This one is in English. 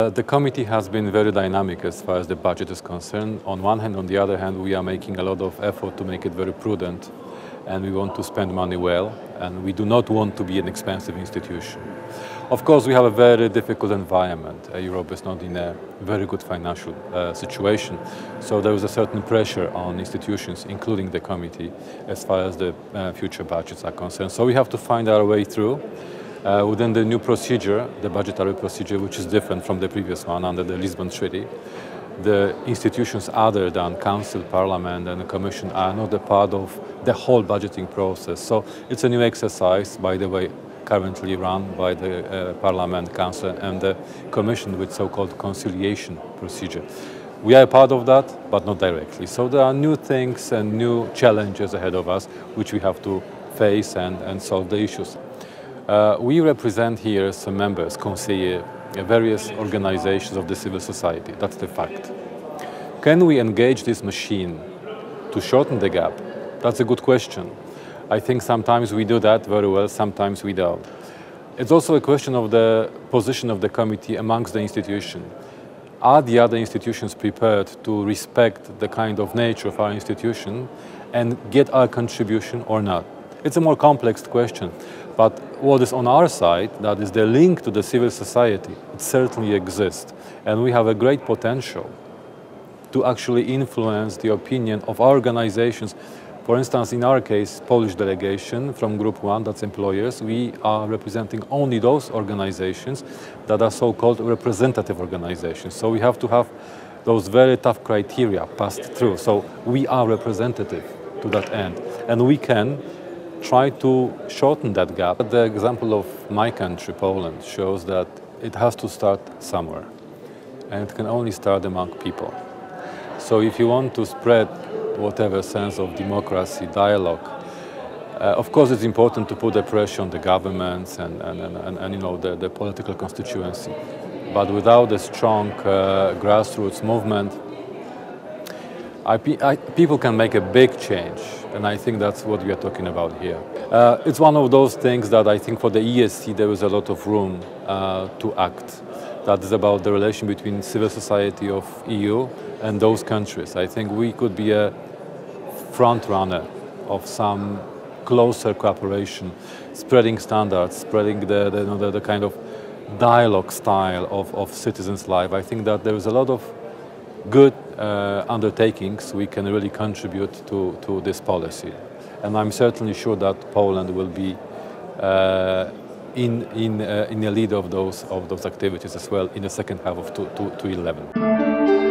The committee has been very dynamic as far as the budget is concerned. On one hand, on the other hand, we are making a lot of effort to make it very prudent, and we want to spend money well, and we do not want to be an expensive institution. Of course, we have a very difficult environment. Europe is not in a very good financial situation, so there is a certain pressure on institutions, including the committee, as far as the future budgets are concerned. So we have to find our way through. Within the new procedure, the budgetary procedure, which is different from the previous one under the Lisbon Treaty, the institutions other than Council, Parliament and the Commission are not a part of the whole budgeting process. So it's a new exercise, by the way, currently run by the Parliament, Council and the Commission with so-called conciliation procedure. We are a part of that, but not directly. So there are new things and new challenges ahead of us, which we have to face and solve the issues. We represent here some members, conseillers, various organizations of the civil society. That's the fact. Can we engage this machine to shorten the gap? That's a good question. I think sometimes we do that very well, sometimes we don't. It's also a question of the position of the committee amongst the institutions. Are the other institutions prepared to respect the kind of nature of our institution and get our contribution or not? It's a more complex question, but what is on our side, that is the link to the civil society, it certainly exists. And we have a great potential to actually influence the opinion of our organizations. For instance, in our case, Polish delegation from Group 1, that's employers, we are representing only those organizations that are so-called representative organizations. So we have to have those very tough criteria passed through. So we are representative to that end. And we can try to shorten that gap. The example of my country, Poland, shows that it has to start somewhere. And it can only start among people. So if you want to spread whatever sense of democracy, dialogue, of course it's important to put the pressure on the governments and you know, the political constituency. But without a strong grassroots movement, people can make a big change, and I think that's what we are talking about here. It's one of those things that I think for the EESC there is a lot of room to act. That is about the relation between civil society of EU and those countries. I think we could be a front runner of some closer cooperation, spreading standards, spreading the kind of dialogue style of citizens' life. I think that there is a lot of good undertakings we can really contribute to this policy. And I'm certainly sure that Poland will be in the lead of those activities as well in the second half of 2011.